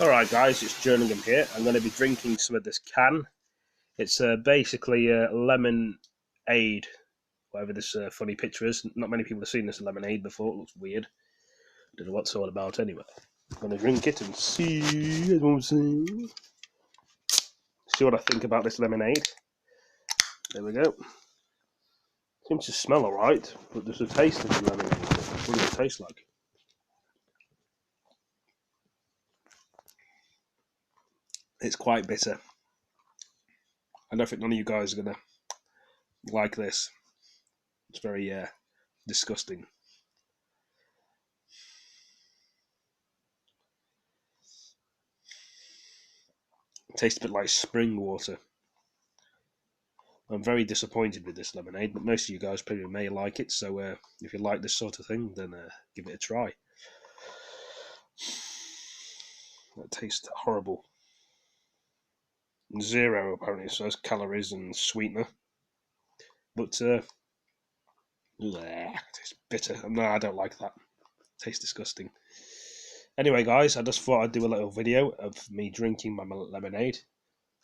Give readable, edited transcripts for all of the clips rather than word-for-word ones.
Alright guys, it's Jerningam here. I'm going to be drinking some of this can. It's basically lemonade, whatever this funny picture is. Not many people have seen this lemonade before, it looks weird. Don't know what it's all about anyway. I'm going to drink it and see what I think about this lemonade. There we go. Seems to smell alright, but there's a taste of the lemonade. What does it taste like? It's quite bitter. I don't think none of you guys are going to like this. It's very disgusting. It tastes a bit like spring water. I'm very disappointed with this lemonade, but most of you guys probably may like it, so if you like this sort of thing, then give it a try. That tastes horrible. 0 apparently, so it's calories and sweetener. But it's bitter. No, I don't like that. It tastes disgusting. Anyway, guys, I just thought I'd do a little video of me drinking my lemonade.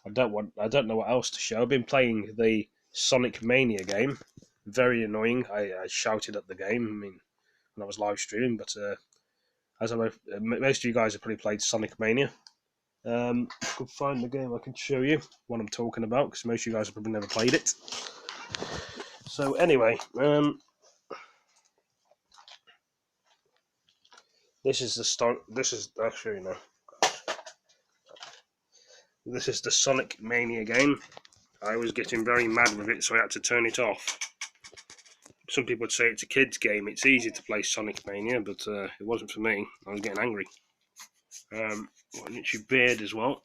I don't know what else to show. I've been playing the Sonic Mania game. Very annoying. I shouted at the game. I mean, when I was live streaming, but as I know, most of you guys have probably played Sonic Mania. I could find the game. I can show you what I'm talking about because most of you guys have probably never played it. So anyway, this is the start. This is actually no. This is the Sonic Mania game. I was getting very mad with it, so I had to turn it off. Some people would say it's a kid's game. It's easy to play Sonic Mania, but it wasn't for me. I was getting angry. Got an itchy beard as well.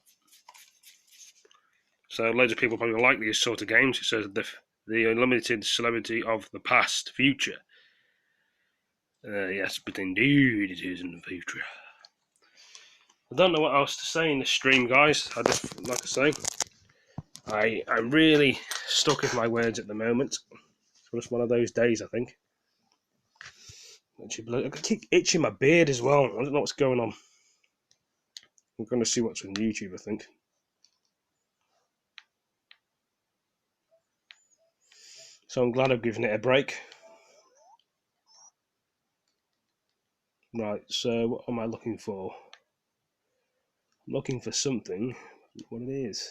So loads of people probably like these sort of games. It says the unlimited celebrity of the past, future. Yes, but indeed it is in the future. I don't know what else to say in this stream, guys. I just, like I say, I'm really stuck with my words at the moment. It's just one of those days, I think. I keep itching my beard as well. I don't know what's going on. I'm going to see what's on YouTube, I think. So I'm glad I've given it a break. Right, so what am I looking for? I'm looking for something. What it is.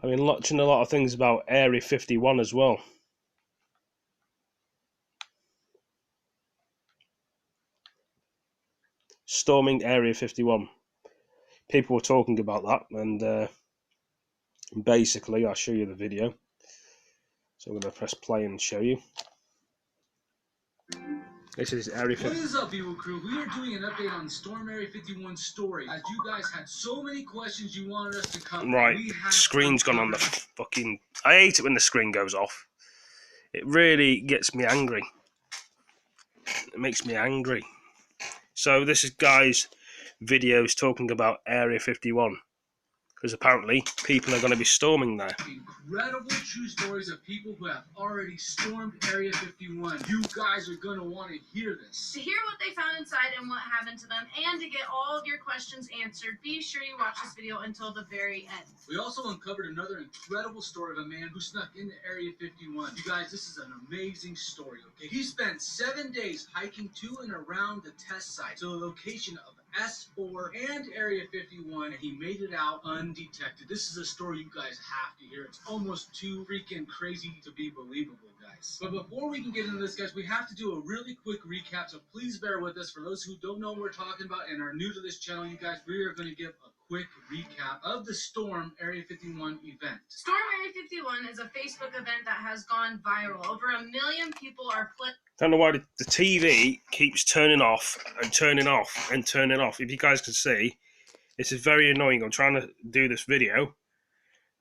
I've been watching a lot of things about Area 51 as well. Storming Area 51. People were talking about that, and basically, I'll show you the video. So I'm going to press play and show you. This is Area 51. What is up, Evil Crew? We are doing an update on Storm Area 51 story. As you guys had so many questions you wanted us to cover. Right, screen's gone on the fucking... I hate it when the screen goes off. It really gets me angry. It makes me angry. So this is guys' videos talking about Area 51. Because apparently people are going to be storming there. Incredible true stories of people who have already stormed Area 51. You guys are going to want to hear this. To hear what they found inside and what happened to them, and to get all of your questions answered, be sure you watch this video until the very end. We also uncovered another incredible story of a man who snuck into Area 51. You guys, this is an amazing story, okay? He spent 7 days hiking to and around the test site to the location of S4 and Area 51, and he made it out undetected. This is a story you guys have to hear. It's almost too freaking crazy to be believable, guys. But before we can get into this, guys, we have to do a really quick recap, so please bear with us. For those who don't know what we're talking about and are new to this channel, you guys, we are going to give a quick recap of the Storm Area 51 event. Storm Area 51 is a Facebook event that has gone viral. Over 1 million people are Don't know why the TV keeps turning off and turning off and turning off. If you guys can see, this is very annoying. I'm trying to do this video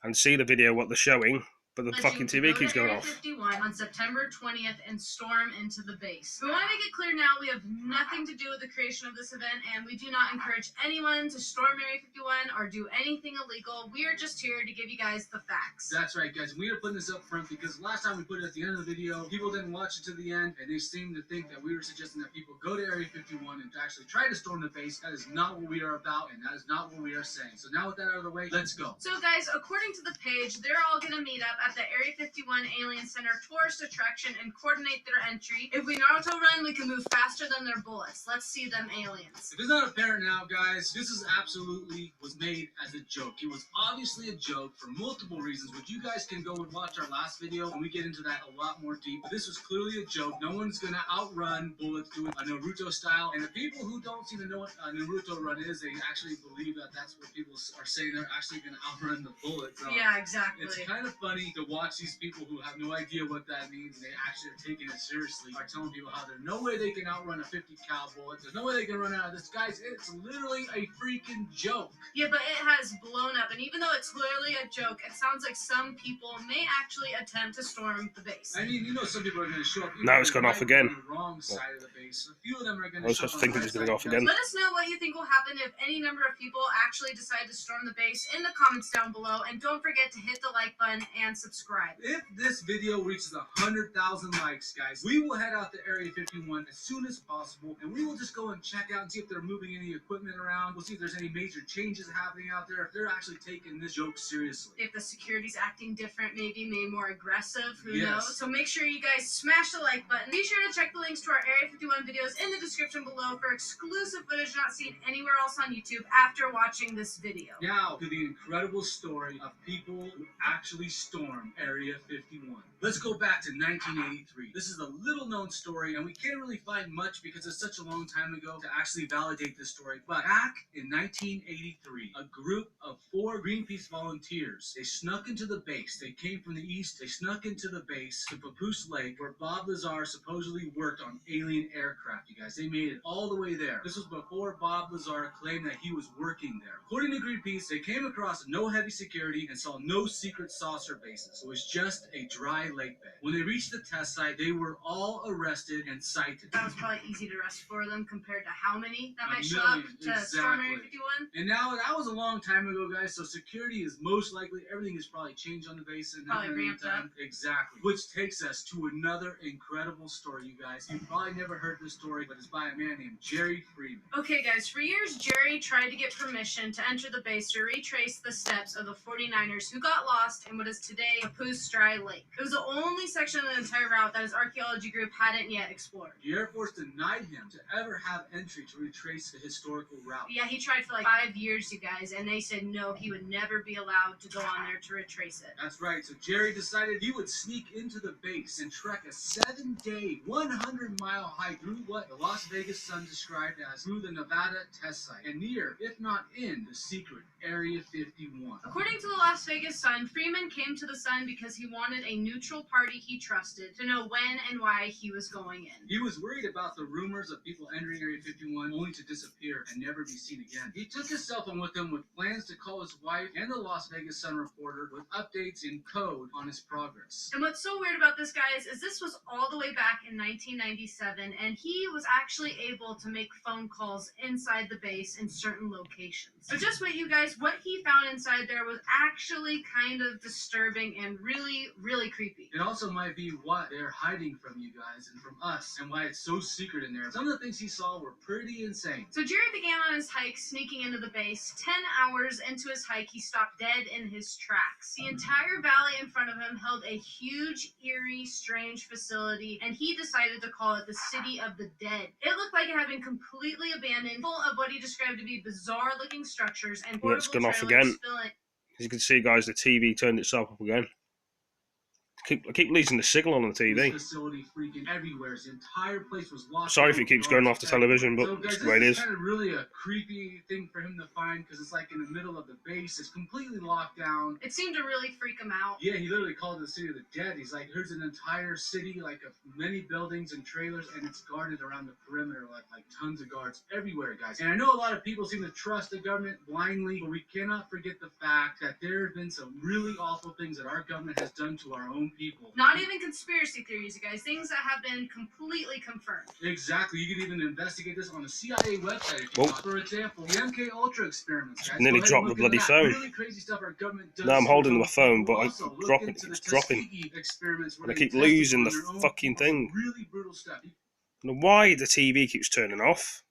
and see the video, what they're showing, But the Let fucking you TV go keeps to going Area off. 51 on September 20th and storm into the base. We want to make it clear now we have nothing to do with the creation of this event, and we do not encourage anyone to storm Area 51 or do anything illegal. We are just here to give you guys the facts. That's right, guys. We are putting this up front because last time we put it at the end of the video, people didn't watch it to the end, and they seemed to think that we were suggesting that people go to Area 51 and actually try to storm the base. That is not what we are about, and that is not what we are saying. So now with that out of the way, let's go. So guys, according to the page, they're all going to meet up at the Area 51 Alien Center tourist attraction and coordinate their entry. If we Naruto run, we can move faster than their bullets. Let's see them aliens. If it's not apparent now, guys, this is absolutely was made as a joke. It was obviously a joke for multiple reasons, which you guys can go and watch our last video, and we get into that a lot more deep. But this was clearly a joke. No one's going to outrun bullets doing a Naruto style. And the people who don't seem to know what a Naruto run is, they actually believe that that's what people are saying. They're actually going to outrun the bullets. Yeah, exactly. It's kind of funny to watch these people who have no idea what that means, and they actually are taking it seriously, are telling people how there's no way they can outrun a 50 cal bullet. There's no way they can run out of this. Guys, it's literally a freaking joke. Yeah, but it has blown up, and even though it's clearly a joke, it sounds like some people may actually attempt to storm the base. I mean, you know, some people are going to show up. Now it's gone off again. On the wrong side of the base. A few of them are going I to was show just up. thinking it's going to go off again. Let us know what you think will happen if any number of people actually decide to storm the base in the comments down below, and don't forget to hit the like button and subscribe. If this video reaches 100,000 likes, guys, we will head out to Area 51 as soon as possible, and we will just go and check out and see if they're moving any equipment around. We'll see if there's any major changes happening out there, if they're actually taking this joke seriously. If the security's acting different, maybe more aggressive, who Yes. knows? So make sure you guys smash the like button. Be sure to check the links to our Area 51 videos in the description below for exclusive footage not seen anywhere else on YouTube after watching this video. Now to the incredible story of people who actually stormed Area 51. Let's go back to 1983. This is a little known story, and we can't really find much because it's such a long time ago to actually validate this story. But back in 1983, a group of 4 Greenpeace volunteers, they snuck into the base. They came from the east. They snuck into the base to Papoose Lake, where Bob Lazar supposedly worked on alien aircraft, you guys. They made it all the way there. This was before Bob Lazar claimed that he was working there. According to Greenpeace, they came across no heavy security and saw no secret saucer bases. It was just a dry lake bed. When they reached the test site, they were all arrested and cited. That was probably easy to arrest for them compared to how many that A might show up million, to storm Area exactly. 51. And now, that was a long time ago, guys, so security is most likely, everything is probably changed on the base. And Probably ramped up. Exactly. Which takes us to another incredible story, you guys. You've probably never heard this story, but it's by a man named Jerry Freeman. Okay, guys, for years, Jerry tried to get permission to enter the base to retrace the steps of the 49ers who got lost in what is today Papoose Dry Lake. It was the only section of the entire route that his archaeology group hadn't yet explored. The Air Force denied him to ever have entry to retrace the historical route. Yeah, he tried for like 5 years, you guys, and they said no, he would never be allowed to go on there to retrace it. That's right, so Jerry decided he would sneak into the base and trek a 7-day, 100-mile hike through what the Las Vegas Sun described as through the Nevada test site, and near, if not in, the secret Area 51. According to the Las Vegas Sun, Freeman came to the Sun because he wanted a neutral party he trusted to know when and why he was going in. He was worried about the rumors of people entering Area 51 only to disappear and never be seen again. He took his cell phone with him with plans to call his wife and the Las Vegas Sun reporter with updates in code on his progress. And what's so weird about this, guys, is this was all the way back in 1997, and he was actually able to make phone calls inside the base in certain locations. So just wait, you guys, what he found inside there was actually kind of disturbing and really, really creepy. It also might be what they're hiding from you guys and from us, and why it's so secret in there. Some of the things he saw were pretty insane. So Jerry began on his hike, sneaking into the base. 10 hours into his hike, he stopped dead in his tracks. The entire valley in front of him held a huge, eerie, strange facility, and he decided to call it the City of the Dead. It looked like it had been completely abandoned, full of what he described to be bizarre-looking structures and Well, it's portable gone off trailers again. filling. As you can see, guys, the TV turned itself up again. I keep losing the signal on the This TV. facility freaking everywhere. His entire place was locked. Sorry if down it keeps with going guards off the television, but everywhere. So it's guys, the way it this is. is kind of really a creepy thing for him to find because it's like in the middle of the base. It's completely locked down. It seemed to really freak him out. Yeah, he literally called it the city of the dead. He's like, here's an entire city, like of many buildings and trailers, and it's guarded around the perimeter, like tons of guards everywhere, guys. And I know a lot of people seem to trust the government blindly, but we cannot forget the fact that there have been some really awful things that our government has done to our own people. Not even conspiracy theories, you guys. Things that have been completely confirmed. Exactly. You can even investigate this on the CIA website if you want. For example, the MK Ultra experiments, guys. Nearly Go ahead dropped and the look bloody into phone. that. Really crazy stuff our government does. No, I'm to holding its my own phone, people. but I Also, keep look dropping. into the It's dropping. Tuskegee experiments where And I they keep tested losing on the their own fucking people. thing. Some really brutal stuff. I don't know why the TV keeps turning off.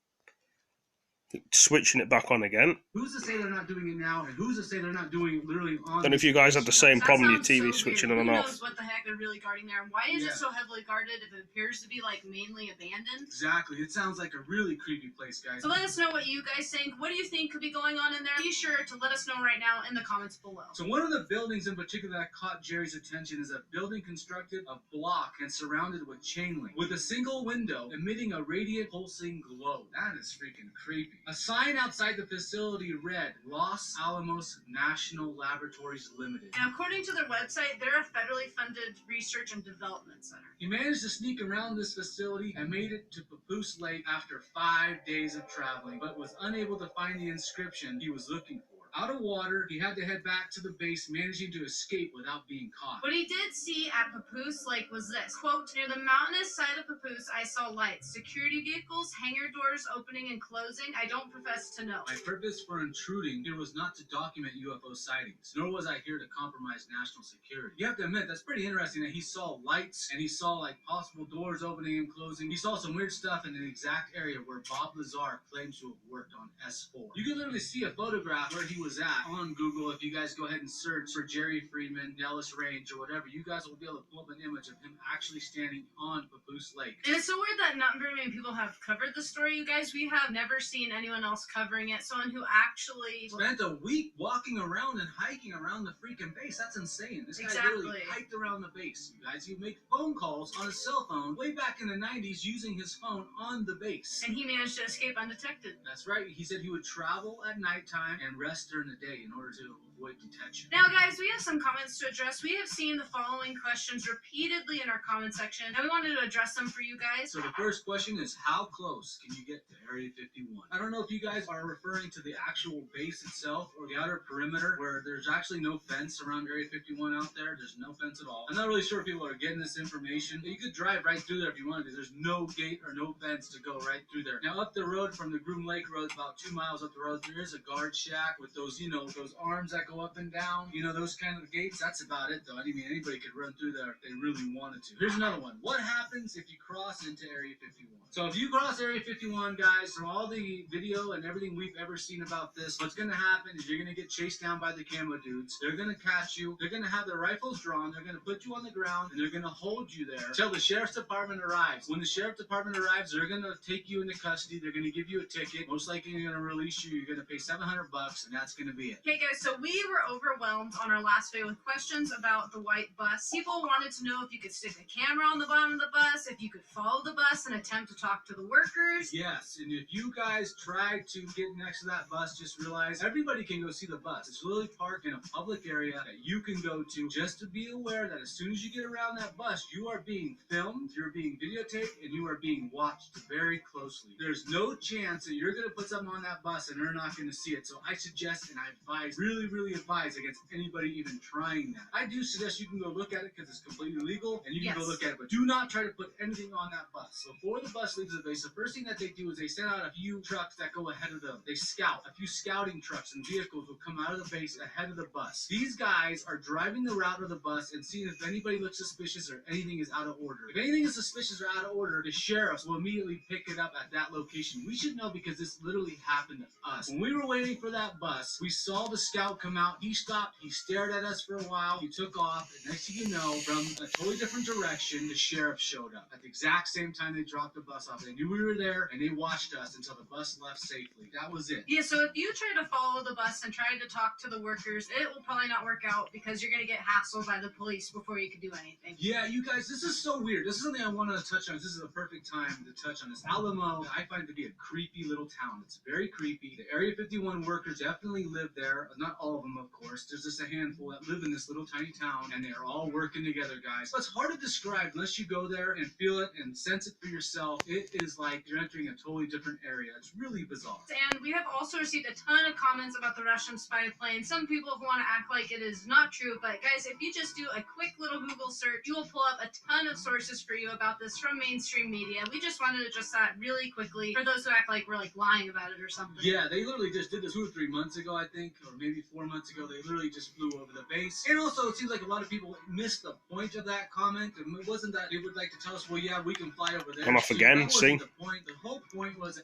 Switching it back on again. Who's to say they're not doing it now, and who's to say they're not doing it literally on? Don't know if you guys have the same That problem with sounds your TV so switching weird. on and Who off. knows what the heck they're really guarding there, and why is Yeah. it so heavily guarded if it appears to be like mainly abandoned? Exactly. It sounds like a really creepy place, guys. So let us know what you guys think. What do you think could be going on in there? Be sure to let us know right now in the comments below. So one of the buildings in particular that caught Jerry's attention is a building constructed of block and surrounded with chain link, with a single window emitting a radiant pulsing glow. That is freaking creepy. A sign outside the facility read, Los Alamos National Laboratories Limited. And according to their website, they're a federally funded research and development center. He managed to sneak around this facility and made it to Papoose Lake after 5 days of traveling, but was unable to find the inscription he was looking for. Out of water, he had to head back to the base, managing to escape without being caught. What he did see at Papoose Lake was this, quote, near the mountainous side of Papoose, I saw lights, security vehicles, hangar doors opening and closing. I don't profess to know. My purpose for intruding here was not to document UFO sightings, nor was I here to compromise national security. You have to admit, that's pretty interesting that he saw lights and he saw like possible doors opening and closing. He saw some weird stuff in the exact area where Bob Lazar claims to have worked on S4. You can literally see a photograph where he was at on Google. If you guys go ahead and search for Jerry Freeman, Nellis Range, or whatever, you guys will be able to pull up an image of him actually standing on Papoose Lake. And it's so weird that not very many people have covered the story, you guys. We have never seen anyone else covering it. Someone who actually Spent a week walking around and hiking around the freaking base. That's insane. This guy Exactly. literally hiked around the base, you guys. He would make phone calls on his cell phone way back in the 90s using his phone on the base. and he managed to escape undetected. That's right. He said he would travel at nighttime and rest during the day in order to avoid detection. Now, guys, we have some comments to address. We have seen the following questions repeatedly in our comment section, and we wanted to address them for you guys. So the first question is, how close can you get to Area 51? I don't know if you guys are referring to the actual base itself or the outer perimeter where there's actually no fence around Area 51 out there. There's no fence at all. I'm not really sure if people are getting this information. You could drive right through there if you wanted to. There's no gate or no fence to go right through there. Now, up the road from the Groom Lake Road, about 2 miles up the road, there is a guard shack with those, those arms that go up and down. Those kind of gates. That's about it, though. I mean, anybody could run through there if they really wanted to. Here's another one. What happens if you cross into Area 51? So if you cross Area 51, guys, from all the video and everything we've ever seen about this, what's going to happen is you're going to get chased down by the camo dudes. They're going to catch you. They're going to have their rifles drawn. They're going to put you on the ground, and they're going to hold you there until the sheriff's department arrives. When the sheriff's department arrives, they're going to take you into custody. They're going to give you a ticket. Most likely, they're going to release you. You're going to pay $700, and that's going to be it. Okay, guys, so we were overwhelmed on our last video with questions about the white bus. People wanted to know if you could stick a camera on the bottom of the bus, if you could follow the bus and attempt to talk to the workers. Yes, and if you guys try to get next to that bus, just realize everybody can go see the bus. It's literally parked in a public area that you can go to. Just to be aware that as soon as you get around that bus, you are being filmed, you're being videotaped, and you are being watched very closely. There's no chance that you're going to put something on that bus and they're not going to see it. So I suggest and I advise, really, really advise against anybody even trying that. I do suggest you can go look at it because it's completely legal and you can go look at it, but do not try to put anything on that bus. Before the bus leaves the base, the first thing that they do is they send out a few trucks that go ahead of them. They scout. A few scouting trucks and vehicles will come out of the base ahead of the bus. These guys are driving the route of the bus and seeing if anybody looks suspicious or anything is out of order. If anything is suspicious or out of order, the sheriffs will immediately pick it up at that location. We should know because this literally happened to us. When we were waiting for that bus, us. We saw the scout come out. He stopped. He stared at us for a while. He took off. And next thing you know, from a totally different direction, the sheriff showed up. At the exact same time they dropped the bus off. They knew we were there, and they watched us until the bus left safely. That was it. Yeah, so if you try to follow the bus and try to talk to the workers, it will probably not work out because you're going to get hassled by the police before you can do anything. Yeah, you guys, this is so weird. This is something I wanted to touch on. This is the perfect time to touch on this. Alamo, I find to be a creepy little town. It's very creepy. The Area 51 workers definitely live there. Not all of them, of course. There's just a handful that live in this little tiny town, and they are all working together, guys. But it's hard to describe unless you go there and feel it and sense it for yourself. It is like you're entering a totally different area. It's really bizarre. And we have also received a ton of comments about the Russian spy plane. Some people want to act like it is not true, but guys, if you just do a quick little Google search, you will pull up a ton of sources for you about this from mainstream media. We just wanted to address that really quickly for those who act like we're like lying about it or something. Yeah, they literally just did this 2 or 3 months ago, I think, or maybe 4 months ago. They literally just flew over the base. And also, it seems like a lot of people missed the point of that comment. And it wasn't that they would like to tell us, well, yeah, we can fly over there. Come off again, that see? wasn't the point. The whole point was...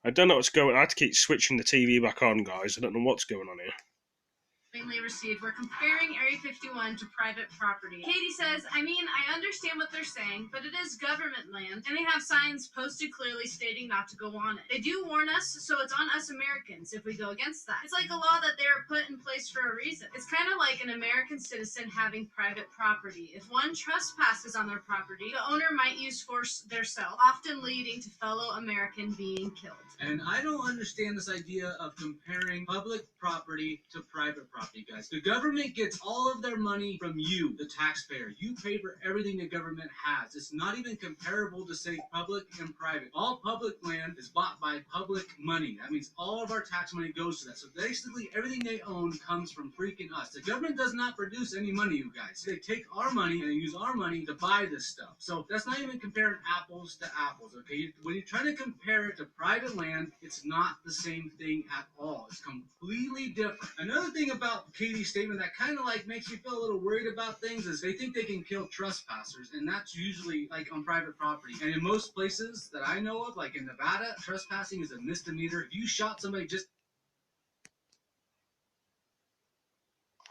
I don't know what's going on. I had to keep switching the TV back on, guys. I don't know what's going on here. Mainly received. We're comparing Area 51 to private property. Katie says, I mean, I understand what they're saying, but it is government land, and they have signs posted clearly stating not to go on it. They do warn us, so it's on us Americans if we go against that. It's like a law that they are put in place for a reason. It's kind of like an American citizen having private property. If one trespasses on their property, the owner might use force theirself, often leading to fellow American being killed. And I don't understand this idea of comparing public property to private property, guys. The government gets all of their money from you, the taxpayer. You pay for everything the government has. It's not even comparable to, say, public and private. All public land is bought by public money. That means all of our tax money goes to that. So basically, everything they own comes from freaking us. The government does not produce any money, you guys. They take our money and they use our money to buy this stuff. So that's not even comparing apples to apples, okay? When you're trying to compare it to private land, it's not the same thing at all. It's completely different. Another thing about Katie's statement that kind of like makes me feel a little worried about things is they think they can kill trespassers, and that's usually like on private property. And in most places that I know of, like in Nevada, trespassing is a misdemeanor. If you shot somebody just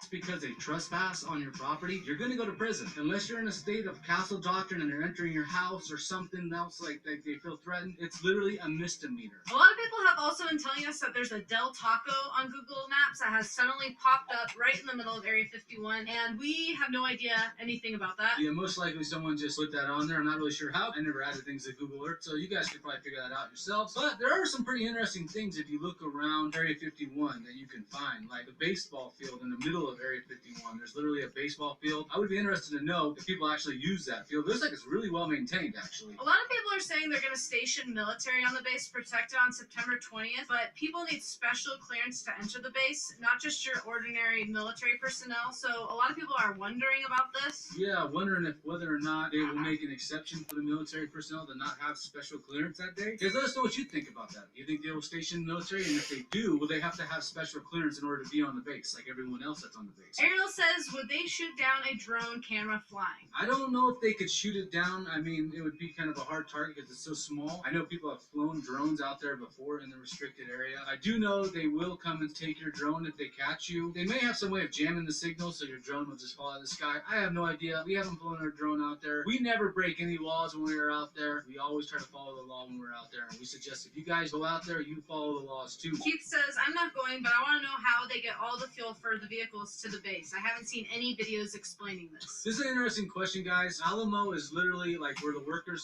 because they trespass on your property, you're going to go to prison. Unless you're in a state of castle doctrine and they're entering your house or something else like they feel threatened, it's literally a misdemeanor. A lot of people have also been telling us that there's a Del Taco on Google Maps that has suddenly popped up right in the middle of Area 51, and we have no idea anything about that. Yeah, most likely someone just put that on there. I'm not really sure how. I never added things to Google Earth, so you guys could probably figure that out yourselves. But there are some pretty interesting things if you look around Area 51 that you can find, like the baseball field in the middle of Area 51. There's literally a baseball field. I would be interested to know if people actually use that field. It looks like it's really well maintained, actually. A lot of people are saying they're going to station military on the base to protect it on September 20th, but people need special clearance to enter the base, not just your ordinary military personnel. So a lot of people are wondering about this. Yeah, wondering if whether or not they will make an exception for the military personnel to not have special clearance that day. Because let us know what you think about that. Do you think they will station military? And if they do, will they have to have special clearance in order to be on the base, like everyone else that's on the base? Ariel says, would they shoot down a drone camera flying? I don't know if they could shoot it down. I mean, it would be kind of a hard target because it's so small. I know people have flown drones out there before in the restricted area. I do know they will come and take your drone if they catch you. They may have some way of jamming the signal so your drone will just fall out of the sky. I have no idea. We haven't flown our drone out there. We never break any laws when we are out there. We always try to follow the law when we're out there. And we suggest if you guys go out there, you follow the laws too. Keith says, I'm not going, but I want to know how they get all the fuel for the vehicles to the base. I haven't seen any videos explaining this. This is an interesting question, guys. Alamo is literally like where a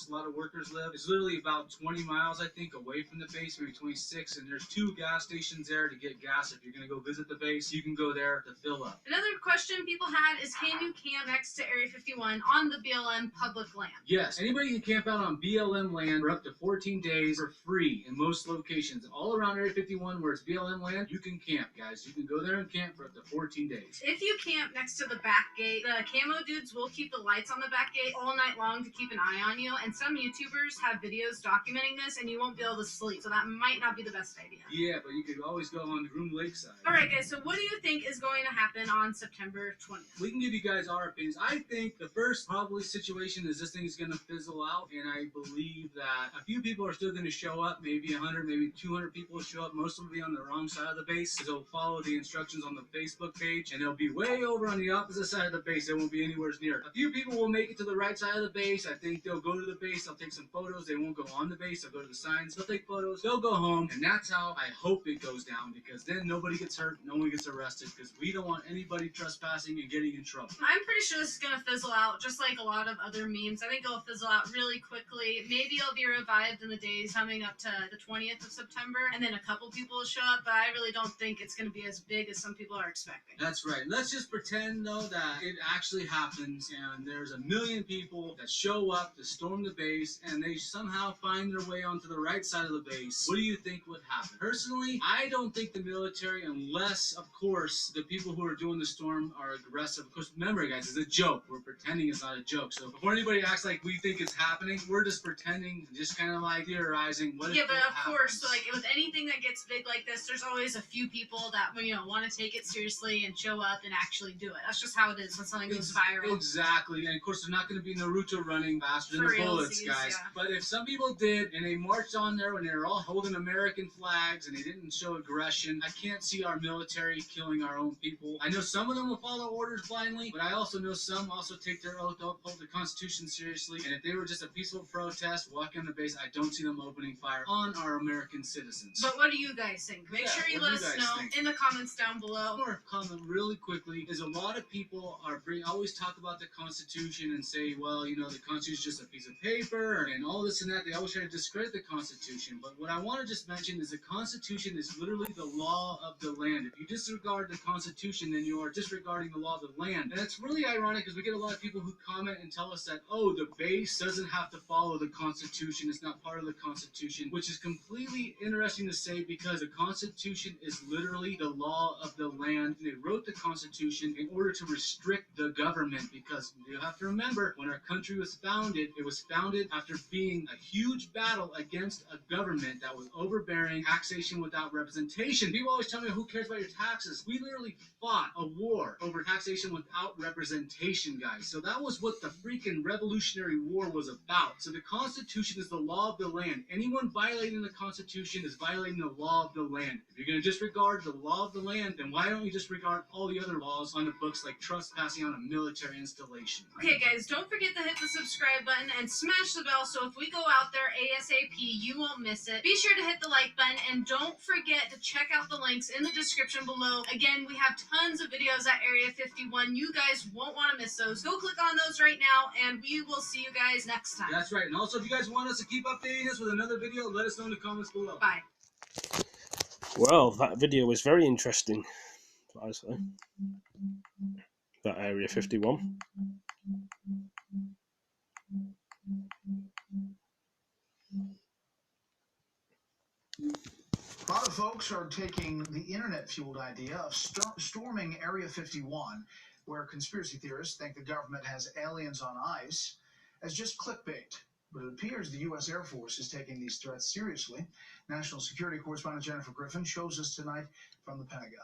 lot of workers live. It's literally about 20 miles, I think, away from the base, maybe 26. And there's 2 gas stations there to get gas. If you're going to go visit the base, you can go there to fill up. Another question people had is, can you camp next to Area 51 on the BLM public land? Yes, anybody can camp out on BLM land for up to 14 days for free in most locations. All around Area 51 where it's BLM land, you can camp, guys. You can go there and camp for up to 14 days. days. If you camp next to the back gate, the camo dudes will keep the lights on the back gate all night long to keep an eye on you, and some YouTubers have videos documenting this, and you won't be able to sleep, so that might not be the best idea. Yeah, but you could always go on the Groom Lakeside. Alright guys, so what do you think is going to happen on September 20th? We can give you guys our opinions. I think the first probably situation is this thing's going to fizzle out, and I believe that a few people are still going to show up, maybe 100, maybe 200 people will show up. Most of them will be on the wrong side of the base, because they'll follow the instructions on the Facebook page, and they'll be way over on the opposite side of the base. They won't be anywhere near. A few people will make it to the right side of the base. I think they'll go to the base, they'll take some photos. They won't go on the base, they'll go to the signs, they'll take photos, they'll go home, and that's how I hope it goes down, because then nobody gets hurt, no one gets arrested, because we don't want anybody trespassing and getting in trouble. I'm pretty sure this is going to fizzle out, just like a lot of other memes. I think it'll fizzle out really quickly. Maybe it'll be revived in the days coming up to the 20th of September, and then a couple people will show up, but I really don't think it's going to be as big as some people are expecting. That's right. Let's just pretend, though, that it actually happens, and there's a million people that show up to storm the base, and they somehow find their way onto the right side of the base. What do you think would happen? Personally, I don't think the military, unless, of course, the people who are doing the storm are aggressive. Of course, remember, guys, it's a joke. We're pretending it's not a joke. So before anybody acts like we think it's happening, we're just pretending, just kind of like theorizing. What if Yeah, but it of course, happens? like with anything that gets big like this, there's always a few people that want to take it seriously and show up and actually do it. That's just how it is when something goes viral. Exactly, and of course, there's not going to be Naruto running faster than For the bullets, realsies, guys. yeah. But if some people did, and they marched on there when they were all holding American flags, and they didn't show aggression, I can't see our military killing our own people. I know some of them will follow orders blindly, but I also know some also take their oath to uphold the Constitution seriously, and if they were just a peaceful protest walking on the base, I don't see them opening fire on our American citizens. But what do you guys think? Make Yeah, sure you what let do you us guys know think? in the comments down below. One more comment really quickly is a lot of people always talk about the Constitution and say, well, the Constitution is just a piece of paper and all this and that. They always try to discredit the Constitution. But what I want to just mention is the Constitution is literally the law of the land. If you disregard the Constitution, then you are disregarding the law of the land. And it's really ironic because we get a lot of people who comment and tell us that, oh, the base doesn't have to follow the Constitution. It's not part of the Constitution, which is completely interesting to say because the Constitution is literally the law of the land. They wrote the Constitution in order to restrict the government because you have to remember when our country was founded, it was founded after being a huge battle against a government that was overbearing, taxation without representation. People always tell me, who cares about your taxes? We literally fought a war over taxation without representation, guys. So that was what the freaking Revolutionary War was about. So the Constitution is the law of the land. Anyone violating the Constitution is violating the law of the land. If you're going to disregard the law of the land, then why don't you disregard all the other laws on the books like trespassing on a military installation? Okay guys, don't forget to hit the subscribe button and smash the bell so if we go out there ASAP, you won't miss it. Be sure to hit the like button and don't forget to check out the links in the description below. Again, we have tons of videos at Area 51. You guys won't want to miss those. Go click on those right now and we will see you guys next time. That's right. And also, if you guys want us to keep updating us with another video, let us know in the comments below. Bye. Well, that video was very interesting, I say. That Area 51. A lot of folks are taking the internet-fueled idea of storming Area 51, where conspiracy theorists think the government has aliens on ice, as just clickbait. But it appears the U.S. Air Force is taking these threats seriously. National Security Correspondent Jennifer Griffin shows us tonight from the Pentagon.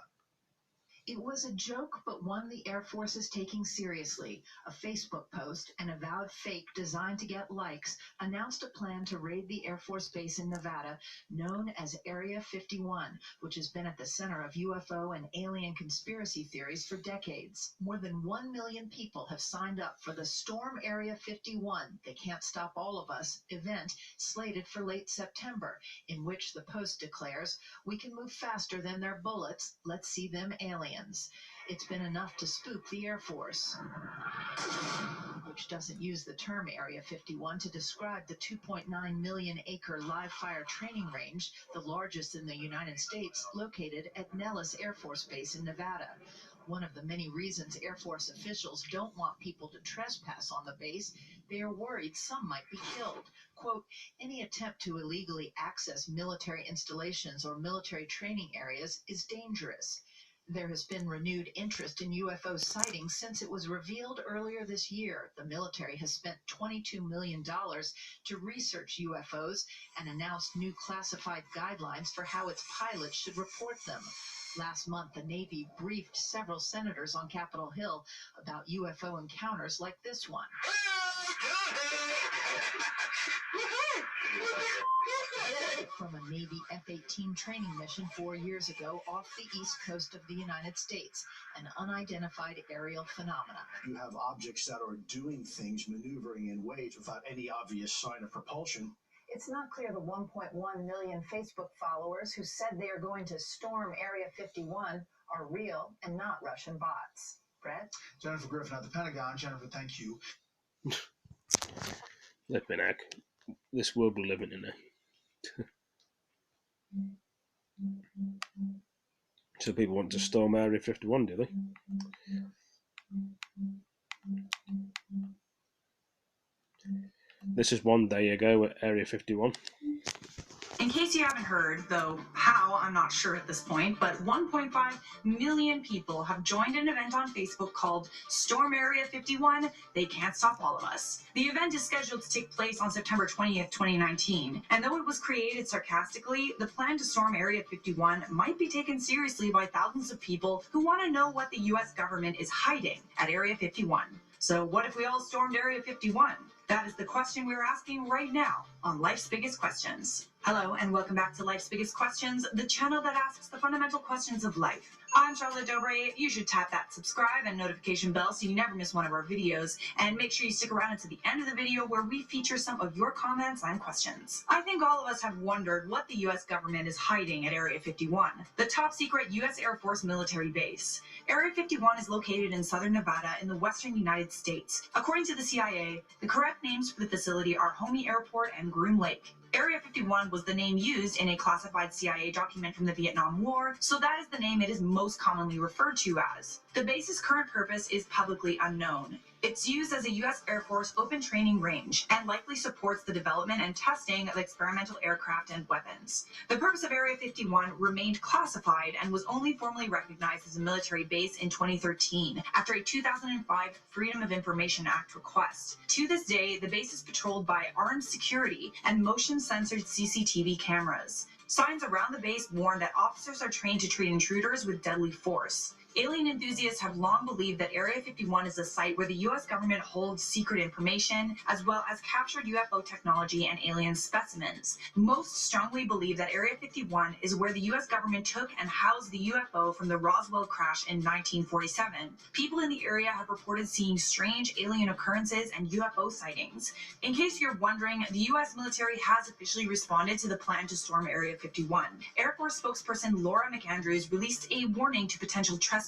It was a joke, but one the Air Force is taking seriously. A Facebook post, an avowed fake designed to get likes, announced a plan to raid the Air Force base in Nevada, known as Area 51, which has been at the center of UFO and alien conspiracy theories for decades. More than 1 million people have signed up for the Storm Area 51, They Can't Stop All of Us event slated for late September, in which the post declares, "We can move faster than their bullets. Let's see them aliens." It's been enough to spook the Air Force, which doesn't use the term Area 51 to describe the 2.9 million acre live fire training range, the largest in the United States, located at Nellis Air Force Base in Nevada. One of the many reasons Air Force officials don't want people to trespass on the base, they are worried some might be killed. Quote, "Any attempt to illegally access military installations or military training areas is dangerous." There has been renewed interest in UFO sightings since it was revealed earlier this year. The military has spent $22 million to research UFOs and announced new classified guidelines for how its pilots should report them. Last month, the Navy briefed several senators on Capitol Hill about UFO encounters like this one. From a Navy F-18 training mission 4 years ago off the east coast of the United States, an unidentified aerial phenomenon. You have objects that are doing things, maneuvering in waves without any obvious sign of propulsion. It's not clear the 1.1 million Facebook followers who said they are going to storm Area 51 are real and not Russian bots. Brett? Jennifer Griffin at the Pentagon. Jennifer, thank you. Flipping heck. This world we're living in. So people want to storm Area 51, do they? This is one day ago at Area 51. In case you haven't heard, though how, I'm not sure at this point, but 1.5 million people have joined an event on Facebook called Storm Area 51, They Can't Stop All of Us. The event is scheduled to take place on September 20th, 2019, and though it was created sarcastically, the plan to storm Area 51 might be taken seriously by thousands of people who want to know what the U.S. government is hiding at Area 51. So what if we all stormed Area 51? That is the question we're asking right now on Life's Biggest Questions. Hello, and welcome back to Life's Biggest Questions, the channel that asks the fundamental questions of life. I'm Charlotte Dobre. You should tap that subscribe and notification bell so you never miss one of our videos. And make sure you stick around until the end of the video where we feature some of your comments and questions. I think all of us have wondered what the U.S. government is hiding at Area 51, the top secret U.S. Air Force military base. Area 51 is located in southern Nevada in the western United States. According to the CIA, the correct names for the facility are Homey Airport and Groom Lake. Area 51 was the name used in a classified CIA document from the Vietnam War, so that is the name it is most commonly referred to as. The base's current purpose is publicly unknown. It's used as a U.S. Air Force open training range and likely supports the development and testing of experimental aircraft and weapons. The purpose of Area 51 remained classified and was only formally recognized as a military base in 2013 after a 2005 Freedom of Information Act request. To this day, the base is patrolled by armed security and motion-censored CCTV cameras. Signs around the base warn that officers are trained to treat intruders with deadly force. Alien enthusiasts have long believed that Area 51 is a site where the U.S. government holds secret information, as well as captured UFO technology and alien specimens. Most strongly believe that Area 51 is where the U.S. government took and housed the UFO from the Roswell crash in 1947. People in the area have reported seeing strange alien occurrences and UFO sightings. In case you're wondering, the U.S. military has officially responded to the plan to storm Area 51. Air Force spokesperson Laura McAndrews released a warning to potential trespassers.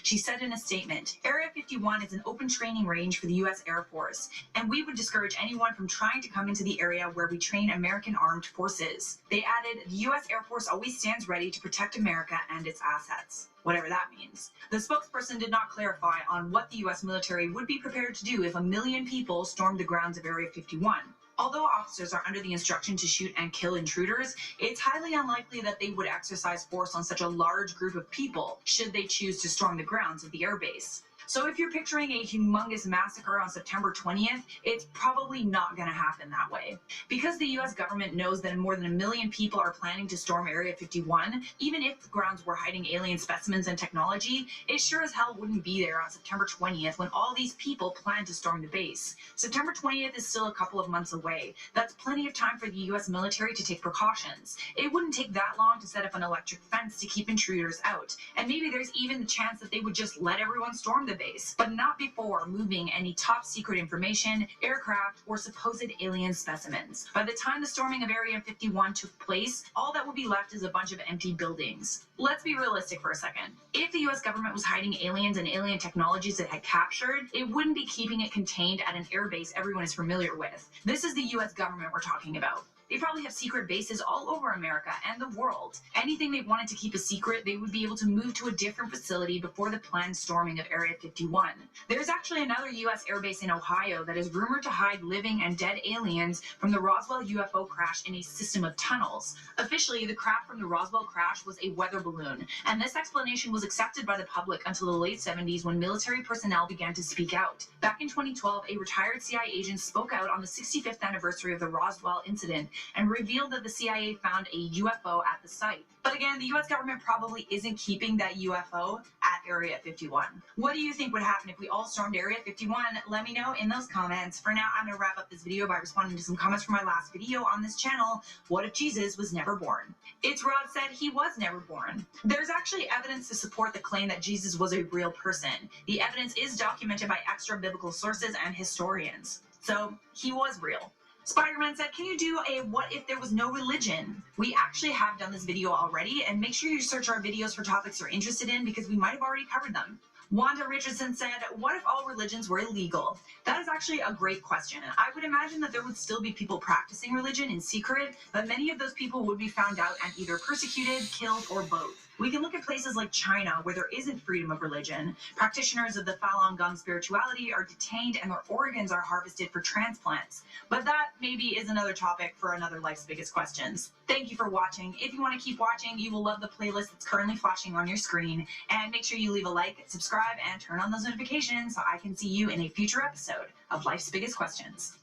She said in a statement, Area 51 is an open training range for the U.S. Air Force, and we would discourage anyone from trying to come into the area where we train American armed forces. They added, the U.S. Air Force always stands ready to protect America and its assets, whatever that means. The spokesperson did not clarify on what the U.S. military would be prepared to do if 1 million people stormed the grounds of Area 51. Although officers are under the instruction to shoot and kill intruders, it's highly unlikely that they would exercise force on such a large group of people should they choose to storm the grounds of the airbase. So if you're picturing a humongous massacre on September 20th, it's probably not going to happen that way. Because the U.S. government knows that more than 1 million people are planning to storm Area 51, even if the grounds were hiding alien specimens and technology, it sure as hell wouldn't be there on September 20th when all these people plan to storm the base. September 20th is still a couple of months away. That's plenty of time for the U.S. military to take precautions. It wouldn't take that long to set up an electric fence to keep intruders out, and maybe there's even the chance that they would just let everyone storm the base, but not before moving any top secret information, aircraft, or supposed alien specimens. By the time the storming of Area 51 took place, all that would be left is a bunch of empty buildings. Let's be realistic for a second. If the US government was hiding aliens and alien technologies it had captured, it wouldn't be keeping it contained at an airbase everyone is familiar with. This is the US government we're talking about. They probably have secret bases all over America and the world. Anything they wanted to keep a secret, they would be able to move to a different facility before the planned storming of Area 51. There's actually another U.S. airbase in Ohio that is rumored to hide living and dead aliens from the Roswell UFO crash in a system of tunnels. Officially, the craft from the Roswell crash was a weather balloon, and this explanation was accepted by the public until the late 70s when military personnel began to speak out. Back in 2012, a retired CIA agent spoke out on the 65th anniversary of the Roswell incident and revealed that the CIA found a UFO at the site. But again, the US government probably isn't keeping that UFO at Area 51. What do you think would happen if we all stormed Area 51? Let me know in those comments. For now, I'm going to wrap up this video by responding to some comments from my last video on this channel. What if Jesus was never born? It's Rod said he was never born. There's actually evidence to support the claim that Jesus was a real person. The evidence is documented by extra biblical sources and historians. So he was real. Spider-Man said, can you do a what if there was no religion? We actually have done this video already, and make sure you search our videos for topics you're interested in because we might have already covered them. Wanda Richardson said, what if all religions were illegal? That is actually a great question. I would imagine that there would still be people practicing religion in secret, but many of those people would be found out and either persecuted, killed, or both. We can look at places like China where there isn't freedom of religion. Practitioners of the Falun Gong spirituality are detained and their organs are harvested for transplants. But that maybe is another topic for another Life's Biggest Questions. Thank you for watching. If you want to keep watching, you will love the playlist that's currently flashing on your screen. And make sure you leave a like, subscribe, and turn on those notifications so I can see you in a future episode of Life's Biggest Questions.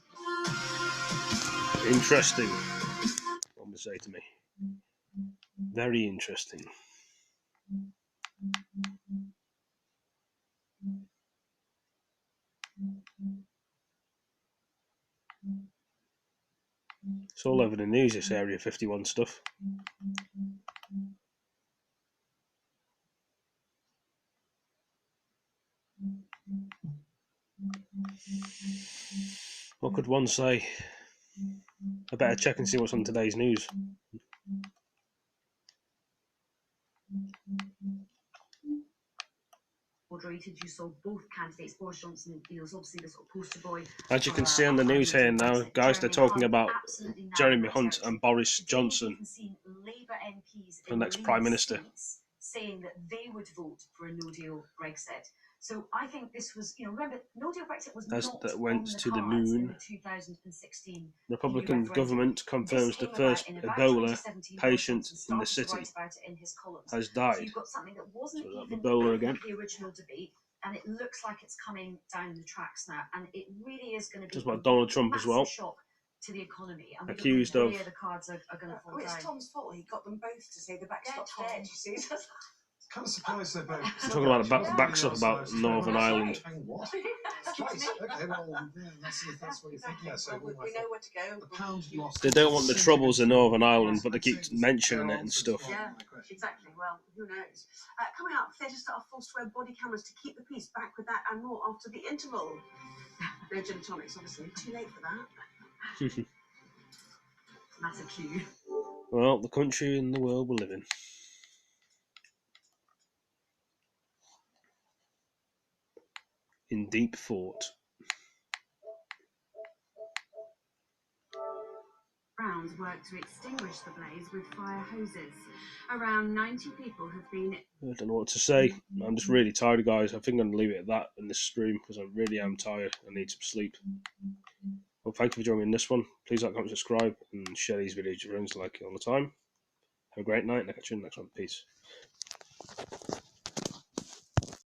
Interesting. What would say to me? Very interesting. It's all over the news, this Area 51 stuff. What could one say? I better check and see what's on today's news. Moderated, you saw both candidates. Boris Johnson, was obviously the sort of poster boy. As you can see on the news here now, guys, they're talking about Jeremy Hunt and Boris Johnson, Labour MPs the next Prime Minister, saying that they would vote for a no-deal Brexit. So I think this was, remember, no-deal Brexit was as not that went on the to the cards in moon. the 2016 Republican government confirms the first Ebola patient in the city has died. So you've got something that wasn't even Ebola again. the original debate, and it looks like it's coming down the tracks now, and it really is going to be Just like Donald Trump as well. shock to the economy. And Accused of. The cards are going to fall down. It's Tom's fault. He got them both to say the backstop's dead. You see. Kind of surprised they're both. I'm talking about the backstop about Northern Ireland. What? Twice. Okay, well, yeah, that's what you think. Yeah, so we know where to go. The pound lost. They don't want the troubles in Northern Ireland, but they keep mentioning it and stuff. Yeah, exactly. Well, who knows? Coming up, theatre star forced to wear body cameras to keep the peace. Back with that and more after the interval. No gin and tonics, obviously. Too late for that. Massive cue. Well, the country and the world we live in. In deep thought. Rounds work to extinguish the blaze with fire hoses. Around 90 people have been. I don't know what to say. I'm just really tired, guys. I think I'm going to leave it at that in this stream because I really am tired. I need some sleep. Well, thank you for joining this one. Please like, comment, subscribe, and share these videos with your friends like it all the time. Have a great night, and I'll catch you in the next one. Peace.